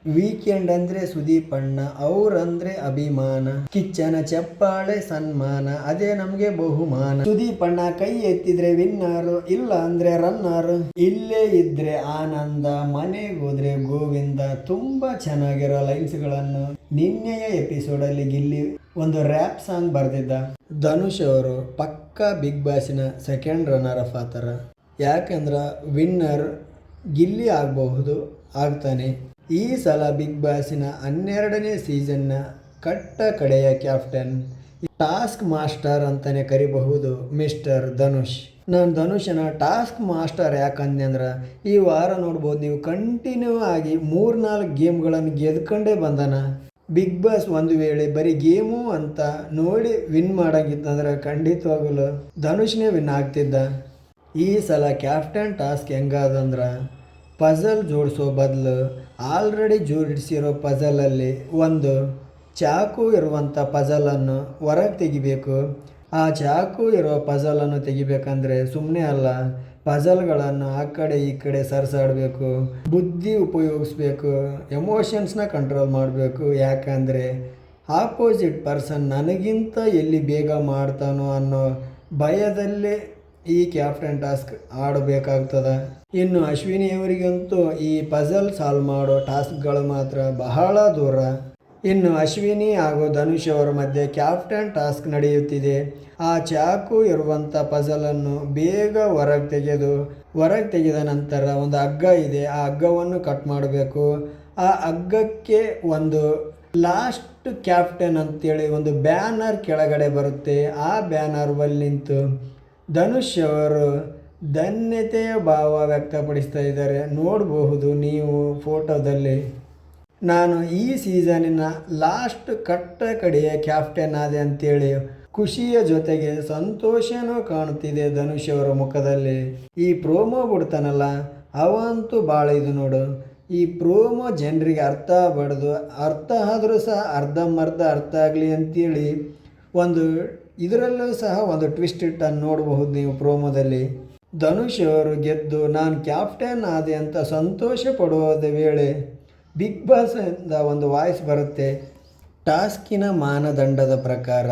Weekend ಅಂದ್ರೆ ಸುದೀಪ್ ಅಣ್ಣ, ಅವ್ರಂದ್ರೆ ಅಭಿಮಾನ, ಕಿಚ್ಚನ ಚಪ್ಪಾಳೆ ಸನ್ಮಾನ, ಅದೇ ನಮ್ಗೆ ಬಹುಮಾನ. ಸುದೀಪ್ ಅಣ್ಣ ಕೈ ಎತ್ತಿದ್ರೆ ವಿನ್ನರು, ಇಲ್ಲ ಅಂದ್ರೆ ರನ್ನರು, ಇಲ್ಲೇ ಇದ್ರೆ ಆನಂದ, ಮನೆಗೋದ್ರೆ ಗೋವಿಂದ. ತುಂಬಾ ಚೆನ್ನಾಗಿರೋ ಲೈನ್ಸ್ ಗಳನ್ನು ನಿನ್ನೆಯ ಎಪಿಸೋಡ್ ಅಲ್ಲಿ ಗಿಲ್ಲಿ ಒಂದು ರ್ಯಾಪ್ ಸಾಂಗ್ ಬರ್ದಿದ್ದ. ಧನುಷ್ ಅವರು ಪಕ್ಕಾ ಬಿಗ್ ಬಾಸಿನ ಸೆಕೆಂಡ್ ರನ್ನರ್ ಅಪ್ ಆತರ. ಯಾಕಂದ್ರ ವಿನ್ನರ್ ಗಿಲ್ಲಿ ಆಗಬಹುದು, ಆಗ್ತಾನೆ. ಈ ಸಲ ಬಿಗ್ ಬಾಸಿನ 12ನೇ ಸೀಸನ್ನ ಕಟ್ಟ ಕಡೆಯ ಕ್ಯಾಪ್ಟನ್, ಟಾಸ್ಕ್ ಮಾಸ್ಟರ್ ಅಂತಾನೆ ಕರಿಬಹುದು ಮಿಸ್ಟರ್ ಧನುಷ್. ನಾನು ಧನುಷನ ಟಾಸ್ಕ್ ಮಾಸ್ಟರ್ ಯಾಕಂದೆ ಅಂದ್ರೆ, ಈ ವಾರ ನೋಡ್ಬೋದು ನೀವು, ಕಂಟಿನ್ಯೂ ಆಗಿ 3-4 ಗೇಮ್ಗಳನ್ನು ಗೆದ್ಕೊಂಡೇ ಬಂದಾನ. ಬಿಗ್ ಬಾಸ್ ಒಂದು ವೇಳೆ ಬರೀ ಗೇಮು ಅಂತ ನೋಡಿ ವಿನ್ ಮಾಡಂಗಿತ್ತಂದ್ರೆ ಖಂಡಿತವಾಗಲು ಧನುಷ್ನೇ ವಿನ್ ಆಗ್ತಿದ್ದ. ಈ ಸಲ ಕ್ಯಾಪ್ಟನ್ ಟಾಸ್ಕ್ ಹೆಂಗಾದಂದ್ರೆ, ಪಜಲ್ ಜೋಡಿಸೋ ಬದಲು ಆಲ್ರೆಡಿ ಜೋಡಿಸಿರೋ ಪಜಲಲ್ಲಿ ಒಂದು ಚಾಕು ಇರುವಂಥ ಪಜಲನ್ನು ಹೊರಗೆ ತೆಗಿಬೇಕು. ಆ ಚಾಕು ಇರೋ ಪಜಲನ್ನು ತೆಗಿಬೇಕಂದ್ರೆ ಸುಮ್ಮನೆ ಅಲ್ಲ, ಪಜಲ್ಗಳನ್ನು ಆ ಕಡೆ ಈ ಕಡೆ ಸರಿಸಾಡಬೇಕು, ಬುದ್ಧಿ ಉಪಯೋಗಿಸ್ಬೇಕು, ಎಮೋಷನ್ಸ್ನ ಕಂಟ್ರೋಲ್ ಮಾಡಬೇಕು. ಯಾಕಂದರೆ ಆಪೋಸಿಟ್ ಪರ್ಸನ್ ನನಗಿಂತ ಎಲ್ಲಿ ಬೇಗ ಮಾಡ್ತಾನೋ ಅನ್ನೋ ಭಯದಲ್ಲೇ ಈ ಕ್ಯಾಪ್ಟನ್ ಟಾಸ್ಕ್ ಆಡಬೇಕಾಗ್ತದೆ. ಇನ್ನು ಅಶ್ವಿನಿಯವರಿಗಂತೂ ಈ ಪಜಲ್ ಸಾಲ್ವ್ ಮಾಡೋ ಟಾಸ್ಕ್ಗಳು ಮಾತ್ರ ಬಹಳ ದೂರ. ಇನ್ನು ಅಶ್ವಿನಿ ಹಾಗೂ ಧನುಷ್ ಅವರ ಮಧ್ಯೆ ಕ್ಯಾಪ್ಟನ್ ಟಾಸ್ಕ್ ನಡೆಯುತ್ತಿದೆ. ಆ ಚಾಕು ಇರುವಂಥ ಪಜಲನ್ನು ಬೇಗ ಹೊರಗೆ ತೆಗೆದ ನಂತರ ಒಂದು ಹಗ್ಗ ಇದೆ, ಆ ಹಗ್ಗವನ್ನು ಕಟ್ ಮಾಡಬೇಕು. ಆ ಹಗ್ಗಕ್ಕೆ ಒಂದು ಲಾಸ್ಟ್ ಕ್ಯಾಪ್ಟನ್ ಅಂತೇಳಿ ಒಂದು ಬ್ಯಾನರ್ ಕೆಳಗಡೆ ಬರುತ್ತೆ. ಆ ಬ್ಯಾನರ್ ಬಲ್ಲಿ ನಿಂತು ಧನುಷ್ ಅವರು ಧನ್ಯತೆಯ ಭಾವ ವ್ಯಕ್ತಪಡಿಸ್ತಾ ಇದ್ದಾರೆ, ನೋಡಬಹುದು ನೀವು ಫೋಟೋದಲ್ಲಿ. ನಾನು ಈ ಸೀಸನಿನ ಲಾಸ್ಟ್ ಕಟ್ಟ ಕಡೆಯ ಕ್ಯಾಪ್ಟನ್ ಆದೆ ಅಂತೇಳಿ ಖುಷಿಯ ಜೊತೆಗೆ ಸಂತೋಷನೂ ಕಾಣುತ್ತಿದೆ ಧನುಷ್ ಅವರ ಮುಖದಲ್ಲಿ. ಈ ಪ್ರೋಮೋ ಬಿಡ್ತಾನಲ್ಲ ಅವಂತೂ ಭಾಳ ಇದು ನೋಡು. ಈ ಪ್ರೋಮೋ ಜನರಿಗೆ ಅರ್ಥ ಆದರೂ ಸಹ ಅರ್ಧಂಬರ್ಧ ಅರ್ಥ ಆಗಲಿ ಅಂತೇಳಿ ಇದರಲ್ಲೂ ಸಹ ಒಂದು ಟ್ವಿಸ್ಟ್ ಇಟ್ಟನ್ನು ನೋಡಬಹುದು ನೀವು ಪ್ರೋಮೋದಲ್ಲಿ. ಧನುಷ್ ಅವರು ಗೆದ್ದು ನಾನು ಕ್ಯಾಪ್ಟನ್ ಆದೆ ಅಂತ ಸಂತೋಷ ಪಡುವುದ ವೇಳೆ ಬಿಗ್ ಬಾಸ್ನಿಂದ ಒಂದು ವಾಯ್ಸ್ ಬರುತ್ತೆ. ಟಾಸ್ಕಿನ ಮಾನದಂಡದ ಪ್ರಕಾರ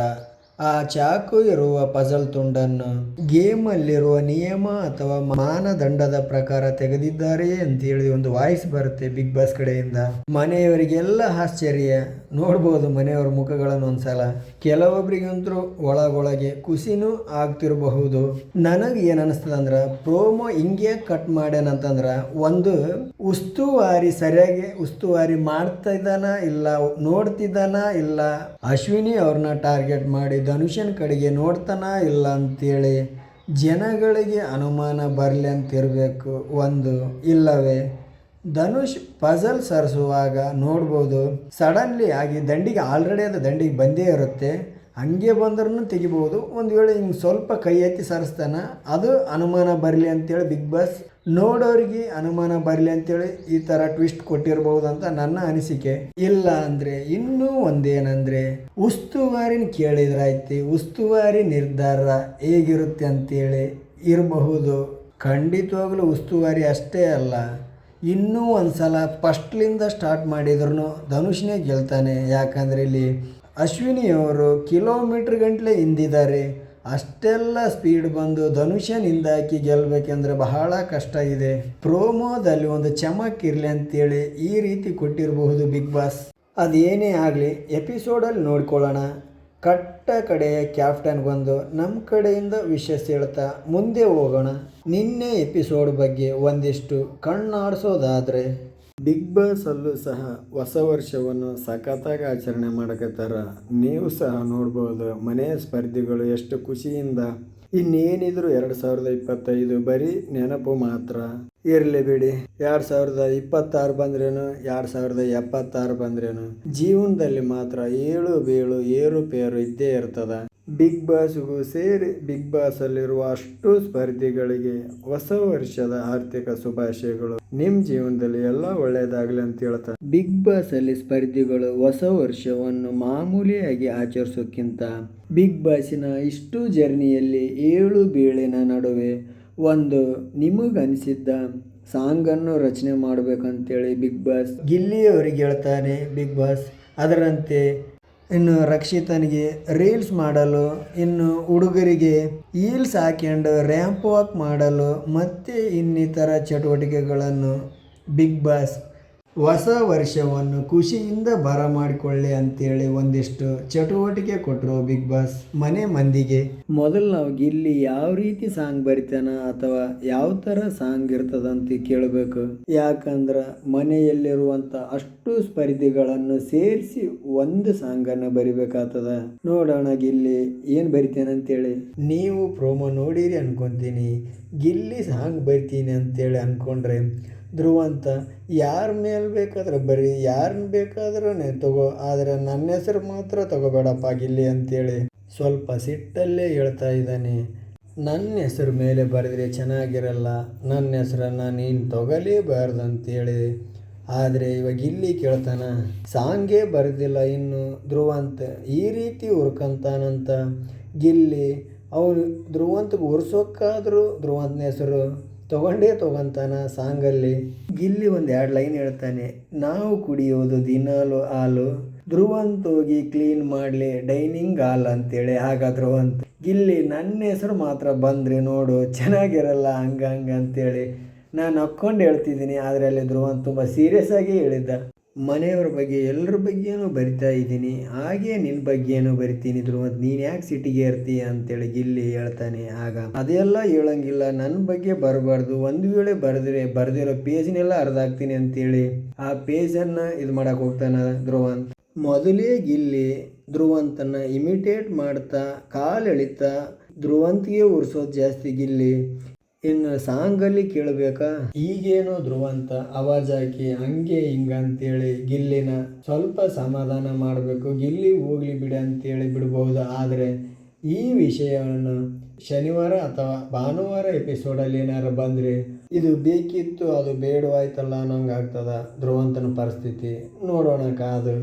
ಆ ಚಾಕು ಇರುವ ಪಜಲ್ ತುಂಡನ್ನು ಗೇಮಲ್ಲಿರುವ ನಿಯಮ ಅಥವಾ ಮಾನದಂಡದ ಪ್ರಕಾರ ತೆಗೆದಿದ್ದಾರೆ ಅಂತೇಳಿ ಒಂದು ವಾಯ್ಸ್ ಬರುತ್ತೆ ಬಿಗ್ ಬಾಸ್ ಕಡೆಯಿಂದ. ಮನೆಯವರಿಗೆಲ್ಲ ಆಶ್ಚರ್ಯ, ನೋಡ್ಬೋದು ಮನೆಯವರ ಮುಖಗಳನ್ನು ಒಂದ್ಸಲ. ಕೆಲವೊಬ್ಬರಿಗಂತೂ ಒಳಗೊಳಗೆ ಖುಷಿನೂ ಆಗ್ತಿರಬಹುದು. ನನಗೆ ಏನು ಅನಿಸ್ತದೆ ಅಂದ್ರೆ, ಪ್ರೋಮೋ ಹಿಂಗೆ ಕಟ್ ಮಾಡ್ಯಾನಂತಂದ್ರೆ ಒಂದು ಸರಿಯಾಗಿ ಉಸ್ತುವಾರಿ ಮಾಡ್ತಾ ಇದ್ದಾನ ಇಲ್ಲ, ನೋಡ್ತಿದ್ದಾನ ಇಲ್ಲ, ಅಶ್ವಿನಿ ಅವ್ರನ್ನ ಟಾರ್ಗೆಟ್ ಮಾಡಿ ಧನುಷನ್ ಕಡೆಗೆ ನೋಡ್ತಾನ ಇಲ್ಲ ಅಂತೇಳಿ ಜನಗಳಿಗೆ ಅನುಮಾನ ಬರಲಿ ಅಂತಿರಬೇಕು. ಒಂದು ಇಲ್ಲವೇ ಧನುಷ್ ಪಜಲ್ ಸರಿಸುವಾಗ ನೋಡ್ಬೋದು ಸಡನ್ಲಿ ಆಗಿ ದಂಡಿಗೆ ಆಲ್ರೆಡಿ ಅದು ದಂಡಿಗೆ ಬಂದೇ ಇರುತ್ತೆ, ಹಂಗೆ ಬಂದ್ರೂ ತೆಗಿಬೋದು. ಒಂದು ವೇಳೆ ಹಿಂಗೆ ಸ್ವಲ್ಪ ಕೈ ಎತ್ತಿ ಸರಿಸ್ತಾನ, ಅದು ಅನುಮಾನ ಬರಲಿ ಅಂತೇಳಿ ಬಿಗ್ ಬಾಸ್ ನೋಡೋರಿಗೆ ಅನುಮಾನ ಬರಲಿ ಅಂತೇಳಿ ಈ ಥರ ಟ್ವಿಸ್ಟ್ ಕೊಟ್ಟಿರ್ಬೋದು ಅಂತ ನನ್ನ ಅನಿಸಿಕೆ. ಇಲ್ಲ ಅಂದರೆ ಇನ್ನೂ ಒಂದೇನಂದರೆ, ಉಸ್ತುವಾರಿನ ಕೇಳಿದ್ರಾಯ್ತು, ಉಸ್ತುವಾರಿ ನಿರ್ಧಾರ ಹೇಗಿರುತ್ತೆ ಅಂತೇಳಿ ಇರಬಹುದು. ಖಂಡಿತವಾಗ್ಲೂ ಉಸ್ತುವಾರಿ ಅಷ್ಟೇ ಅಲ್ಲ, ಇನ್ನೂ ಒಂದು ಸಲ ಫಸ್ಟ್ಲಿಂದ ಸ್ಟಾರ್ಟ್ ಮಾಡಿದ್ರು ಧನುಷ್ನೇ ಗೆಲ್ತಾನೆ. ಯಾಕಂದರೆ ಇಲ್ಲಿ ಅಶ್ವಿನಿಯವರು ಕಿಲೋಮೀಟ್ರ್ ಗಂಟಲೆ ಹಿಂದಿದ್ದಾರೆ. ಅಷ್ಟೆಲ್ಲ ಸ್ಪೀಡ್ ಬಂದು ಧನುಷನ್ ಹಿಂದಾಕಿ ಗೆಲ್ಲಬೇಕೆಂದ್ರೆ ಬಹಳ ಕಷ್ಟ ಇದೆ. ಪ್ರೋಮೋದಲ್ಲಿ ಒಂದು ಚಮಕ್ ಇರಲಿ ಅಂತೇಳಿ ಈ ರೀತಿ ಕೊಟ್ಟಿರಬಹುದು ಬಿಗ್ ಬಾಸ್. ಅದೇನೇ ಆಗಲಿ ಎಪಿಸೋಡಲ್ಲಿ ನೋಡ್ಕೊಳ್ಳೋಣ. ಕಟ್ಟ ಕಡೆಯ ಕ್ಯಾಪ್ಟನ್ಗೊಂದು ನಮ್ಮ ಕಡೆಯಿಂದ ವಿಶೇಷ ಹೇಳ್ತಾ ಮುಂದೆ ಹೋಗೋಣ. ನಿನ್ನೆ ಎಪಿಸೋಡ್ ಬಗ್ಗೆ ಒಂದಿಷ್ಟು ಕಣ್ಣಾಡಿಸೋದಾದರೆ, ಬಿಗ್ ಬಾಸಲ್ಲೂ ಸಹ ಹೊಸ ವರ್ಷವನ್ನು ಸಖತ್ತಾಗಿ ಆಚರಣೆ ಮಾಡಕತ್ತಾರ. ನೀವು ಸಹ ನೋಡ್ಬೋದು ಮನೆಯ ಸ್ಪರ್ಧಿಗಳು ಎಷ್ಟು ಖುಷಿಯಿಂದ. ಇನ್ನೇನಿದ್ರು 2025 ಬರೀ ನೆನಪು ಮಾತ್ರ ಇರಲಿ ಬಿಡಿ. 2026 ಬಂದ್ರೇನು, 2076 ಬಂದ್ರೇನು, ಜೀವನದಲ್ಲಿ ಮಾತ್ರ ಏಳು ಬೀಳು ಏರುಪೇರು ಇದ್ದೇ ಇರ್ತದ. ಬಿಗ್ ಬಾಸ್ಗೂ ಸೇರಿ ಬಿಗ್ ಬಾಸಲ್ಲಿರುವ ಅಷ್ಟು ಸ್ಪರ್ಧಿಗಳಿಗೆ ಹೊಸ ವರ್ಷದ ಆರ್ಥಿಕ ಶುಭಾಶಯಗಳು. ನಿಮ್ಮ ಜೀವನದಲ್ಲಿ ಎಲ್ಲ ಒಳ್ಳೆಯದಾಗಲಿ ಅಂತ ಹೇಳ್ತಾರೆ. ಬಿಗ್ ಬಾಸಲ್ಲಿ ಸ್ಪರ್ಧಿಗಳು ಹೊಸ ವರ್ಷವನ್ನು ಮಾಮೂಲಿಯಾಗಿ ಆಚರಿಸೋಕ್ಕಿಂತ ಬಿಗ್ ಬಾಸಿನ ಇಷ್ಟು ಜರ್ನಿಯಲ್ಲಿ ಏಳು ಬೀಳಿನ ನಡುವೆ ಒಂದು ನಿಮಗನಿಸಿದ್ದ ಸಾಂಗನ್ನು ರಚನೆ ಮಾಡಬೇಕಂತೇಳಿ ಬಿಗ್ ಬಾಸ್ ಗಿಲ್ಲಿಯವರಿಗೆ ಹೇಳ್ತಾನೆ ಬಿಗ್ ಬಾಸ್. ಅದರಂತೆ ಇನ್ನು ರಕ್ಷಿತನಿಗೆ ರೀಲ್ಸ್ ಮಾಡಲು, ಇನ್ನು ಹುಡುಗರಿಗೆ ಹೀಲ್ಸ್ ಹಾಕ್ಯಂಡು ರ್ಯಾಂಪ್ ವಾಕ್ ಮಾಡಲು ಮತ್ತು ಇನ್ನಿತರ ಚಟುವಟಿಕೆಗಳನ್ನು ಬಿಗ್ ಬಾಸ್ ಹೊಸ ವರ್ಷವನ್ನು ಖುಷಿಯಿಂದ ಬರಮಾಡಿಕೊಳ್ಳಿ ಅಂತೇಳಿ ಒಂದಿಷ್ಟು ಚಟುವಟಿಕೆ ಕೊಟ್ಟರು ಬಿಗ್ ಬಾಸ್ ಮನೆ ಮಂದಿಗೆ. ಮೊದಲು ನಾವು ಗಿಲ್ಲಿ ಯಾವ ರೀತಿ ಸಾಂಗ್ ಬರಿತಾನ ಅಥವಾ ಯಾವ ಥರ ಸಾಂಗ್ ಇರ್ತದಂತ ಕೇಳಬೇಕು. ಯಾಕಂದ್ರೆ ಮನೆಯಲ್ಲಿರುವಂಥ ಅಷ್ಟು ಸ್ಪರ್ಧಿಗಳನ್ನು ಸೇರಿಸಿ ಒಂದು ಸಾಂಗನ್ನು ಬರಿಬೇಕಾಗ್ತದ. ನೋಡೋಣ ಗಿಲ್ಲಿ ಏನು ಬರಿತಾನಂತೇಳಿ. ನೀವು ಪ್ರೋಮೋ ನೋಡಿರಿ ಅನ್ಕೊಂತೀನಿ. ಗಿಲ್ಲಿ ಸಾಂಗ್ ಬರಿತೀನಿ ಅಂತೇಳಿ ಅಂದ್ಕೊಂಡ್ರೆ ಧ್ರುವಂತ ಯಾರ ಮೇಲೆ ಬೇಕಾದ್ರೆ ಬರೀ ಯಾರನ್ನ ಬೇಕಾದ್ರೂ ತಗೋ, ಆದರೆ ನನ್ನ ಹೆಸರು ಮಾತ್ರ ತಗೋಬೇಡಪ್ಪ ಗಿಲ್ಲಿ ಅಂತೇಳಿ ಸ್ವಲ್ಪ ಸಿಟ್ಟಲ್ಲೇ ಹೇಳ್ತಾ ಇದ್ದಾನೆ. ನನ್ನ ಹೆಸರು ಮೇಲೆ ಬರೆದ್ರೆ ಚೆನ್ನಾಗಿರಲ್ಲ, ನನ್ನ ಹೆಸರನ್ನು ನೀನು ತಗೋಲೇಬಾರ್ದು ಅಂತೇಳಿ. ಆದರೆ ಇವಾಗ ಗಿಲ್ಲಿ ಕೇಳ್ತಾನ, ಸಾಂಗೇ ಬರೆದಿಲ್ಲ ಇನ್ನು ಧ್ರುವಂತ ಈ ರೀತಿ ಹುರ್ಕಂತಾನಂತ ಗಿಲ್ಲಿ. ಅವನು ಧ್ರುವಂತಗೆ ಉರ್ಸೋಕ್ಕಾದರೂ ಧ್ರುವಂತನ ಹೆಸರು ತೊಗೊಂತಾನ ಸಾಂಗಲ್ಲಿ. ಗಿಲ್ಲಿ ಒಂದು 2 ಲೈನ್ ಹೇಳ್ತಾನೆ, ನಾವು ಕುಡಿಯೋದು ದಿನಾಲು ಹಾಲು, ಧ್ರುವಂತ ಹೋಗಿ ಕ್ಲೀನ್ ಮಾಡಲಿ ಡೈನಿಂಗ್ ಹಾಲ್ ಅಂತೇಳಿ. ಆಗ ಧ್ರುವಂತ, ಗಿಲ್ಲಿ ನನ್ನ ಹೆಸರು ಮಾತ್ರ ಬಂದರೆ ನೋಡು ಚೆನ್ನಾಗಿರಲ್ಲ ಹಂಗ ಅಂತೇಳಿ ನಾನು ನಕ್ಕೊಂಡು ಹೇಳ್ತಿದ್ದೀನಿ. ಆದರೆ ಅಲ್ಲಿ ಧ್ರುವಂತ ತುಂಬ ಸೀರಿಯಸ್ ಆಗಿ ಹೇಳಿದ್ದ. ಮನೆಯವ್ರ ಬಗ್ಗೆ ಎಲ್ಲರ ಬಗ್ಗೆನೂ ಬರಿತಾ ಇದ್ದೀನಿ, ಹಾಗೇ ನಿನ್ನ ಬಗ್ಗೆನೂ ಬರಿತೀನಿ ಧ್ರುವಂತ, ನೀನು ಯಾಕೆ ಸಿಟಿಗೆ ಇರ್ತೀಯ ಅಂತೇಳಿ ಗಿಲ್ಲಿ ಹೇಳ್ತಾನೆ. ಆಗ ಅದೆಲ್ಲ ಹೇಳಂಗಿಲ್ಲ, ನನ್ನ ಬಗ್ಗೆ ಬರಬಾರ್ದು, ಒಂದು ವೇಳೆ ಬರೆದಿರೋ ಪೇಜ್ನೆಲ್ಲ ಅರ್ಧಾಕ್ತೀನಿ ಅಂತೇಳಿ ಆ ಪೇಜನ್ನು ಇದು ಮಾಡಕ್ಕೆ ಹೋಗ್ತಾನೆ ಧ್ರುವಂತ. ಮೊದಲೇ ಗಿಲ್ಲಿ ಧ್ರುವಂತನ ಇಮಿಟೇಟ್ ಮಾಡ್ತಾ ಕಾಲು ಎಳಿತಾ ಧ್ರುವಂತಿಗೆ ಉರ್ಸೋದು ಜಾಸ್ತಿ ಗಿಲ್ಲಿ. ಇನ್ನು ಸಾಂಗಲ್ಲಿ ಕೇಳಬೇಕಾ, ಈಗೇನೋ ಧ್ರುವಂತ ಅವಾಜ್ ಹಾಕಿ ಹಂಗೆ ಹಿಂಗೆ ಅಂತೇಳಿ ಗಿಲ್ಲಿನ ಸ್ವಲ್ಪ ಸಮಾಧಾನ ಮಾಡಬೇಕು. ಗಿಲ್ಲಿ ಹೋಗ್ಲಿ ಬಿಡಿ ಅಂತೇಳಿ ಬಿಡ್ಬೋದು. ಆದರೆ ಈ ವಿಷಯವನ್ನು ಶನಿವಾರ ಅಥವಾ ಭಾನುವಾರ ಎಪಿಸೋಡಲ್ಲಿ ಏನಾರು ಬಂದರೆ ಇದು ಬೇಕಿತ್ತು ಅದು ಬೇಡವಾಯ್ತಲ್ಲ ಅನ್ನೋಂಗೆ ಆಗ್ತದ ಧ್ರುವಂತನ ಪರಿಸ್ಥಿತಿ. ನೋಡೋಣ ಕಾದು.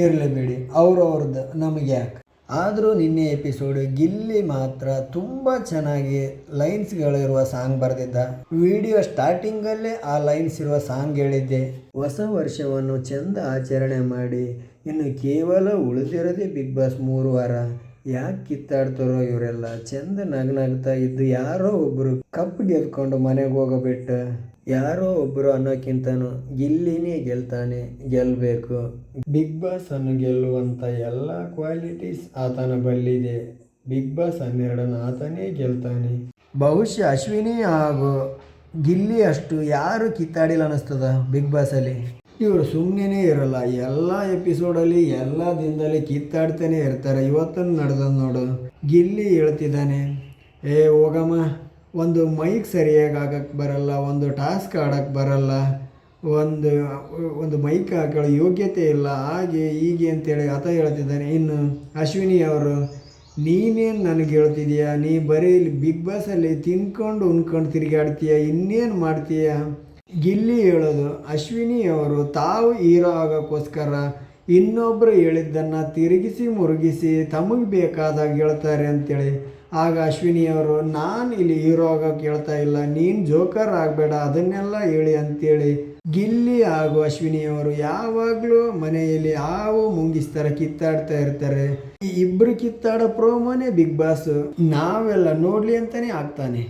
ಇರಲೇಬೇಡಿ, ಅವ್ರದ್ದು ನಮಗೆ ಯಾಕೆ. ಆದರೂ ನಿನ್ನೆ ಎಪಿಸೋಡು ಗಿಲ್ಲಿ ಮಾತ್ರ ತುಂಬ ಚೆನ್ನಾಗಿ ಲೈನ್ಸ್ಗಳಿರುವ ಸಾಂಗ್ ಬರೆದಿದ್ದ. ವಿಡಿಯೋ ಸ್ಟಾರ್ಟಿಂಗಲ್ಲೇ ಆ ಲೈನ್ಸ್ ಇರುವ ಸಾಂಗ್ ಹೇಳಿದ್ದೆ. ಹೊಸ ವರ್ಷವನ್ನು ಚೆಂದ ಆಚರಣೆ ಮಾಡಿ, ಇನ್ನು ಕೇವಲ ಉಳಿದಿರೋದೇ ಬಿಗ್ ಬಾಸ್ 3 ವಾರ. ಯಾಕೆ ಕಿತ್ತಾಡ್ತಾರೋ ಇವರೆಲ್ಲ. ಚೆಂದ ನಗ್ನಗ್ತಾ ಇದ್ದು ಯಾರೋ ಒಬ್ಬರು ಕಪ್ ಗೆದ್ಕೊಂಡು ಮನೆಗೆ ಹೋಗೋಬಿಟ್ಟು ಯಾರೋ ಒಬ್ಬರು ಅನ್ನೋಕ್ಕಿಂತನೂ ಗಿಲ್ಲಿನೇ ಗೆಲ್ಲಬೇಕು. ಬಿಗ್ ಬಾಸ್ ಅನ್ನು ಗೆಲ್ಲುವಂಥ ಎಲ್ಲ ಕ್ವಾಲಿಟೀಸ್ ಆತನ ಬಲ್ಲಿದೆ. ಬಿಗ್ ಬಾಸ್ 12 ಆತನೇ ಗೆಲ್ತಾನೆ. ಬಹುಶಃ ಅಶ್ವಿನಿ ಹಾಗೂ ಗಿಲ್ಲಿ ಅಷ್ಟು ಯಾರು ಕಿತ್ತಾಡಿಲ್ಲ ಅನ್ನಿಸ್ತದ ಬಿಗ್ ಬಾಸಲ್ಲಿ. ಇವರು ಸುಮ್ಮನೆ ಇರಲ್ಲ, ಎಲ್ಲ ಎಪಿಸೋಡಲ್ಲಿ ಎಲ್ಲ ದಿನದಲ್ಲಿ ಕಿತ್ತಾಡ್ತಾನೆ ಇರ್ತಾರೆ. ಇವತ್ತನ್ನು ನಡೆದದ್ದು ನೋಡು, ಗಿಲ್ಲಿ ಹೇಳ್ತಿದ್ದಾನೆ, ಹೋಗಮ್ಮ, ಒಂದು ಮೈಕ್ ಸರಿಯಾಗಿ ಆಗಕ್ಕೆ ಬರಲ್ಲ, ಒಂದು ಟಾಸ್ಕ್ ಆಡೋಕ್ಕೆ ಬರಲ್ಲ, ಒಂದು ಮೈಕ್ ಹಾಕೊಳ್ಳೋ ಯೋಗ್ಯತೆ ಇಲ್ಲ, ಹಾಗೆ ಹೀಗೆ ಅಂತೇಳಿ ಆತ ಹೇಳ್ತಿದ್ದಾನೆ. ಇನ್ನು ಅಶ್ವಿನಿ ಅವರು, ನೀನೇನು ನನಗೆ ಹೇಳ್ತಿದೀಯ, ನೀ ಬರೀ ಇಲ್ಲಿ ಬಿಗ್ ಬಾಸಲ್ಲಿ ತಿನ್ಕೊಂಡು ಉಣ್ಕೊಂಡು ತಿರುಗಾಡ್ತೀಯ, ಇನ್ನೇನು ಮಾಡ್ತೀಯ. ಗಿಲ್ಲಿ ಹೇಳೋದು, ಅಶ್ವಿನಿ ಅವರು ತಾವು ಹೀರೋ ಆಗೋಕ್ಕೋಸ್ಕರ ಇನ್ನೊಬ್ಬರು ಹೇಳಿದ್ದನ್ನು ತಿರುಗಿಸಿ ಮುರುಗಿಸಿ ತಮಗೆ ಬೇಕಾದಾಗ ಹೇಳ್ತಾರೆ ಅಂತೇಳಿ. ಆಗ ಅಶ್ವಿನಿಯವರು, ನಾನು ಇಲ್ಲಿ ಹೀರೋ ಆಗೋಕ್ಕೆ ಹೇಳ್ತಾ ಇಲ್ಲ, ನೀನು ಜೋಕರ್ ಆಗಬೇಡ ಅದನ್ನೆಲ್ಲ ಹೇಳಿ ಅಂತೇಳಿ ಗಿಲ್ಲಿ ಹಾಗೂ ಅಶ್ವಿನಿಯವರು ಯಾವಾಗಲೂ ಮನೆಯಲ್ಲಿ ಹಾವು ಮುಂಗಿಸ್ತಾರ ಕಿತ್ತಾಡ್ತಾ ಇರ್ತಾರೆ. ಈ ಇಬ್ಬರು ಕಿತ್ತಾಡೋ ಪ್ರೋಮೋನೇ ಬಿಗ್ ಬಾಸ್ ನಾವೆಲ್ಲ ನೋಡಲಿ ಅಂತಲೇ ಆಗ್ತಾನೆ.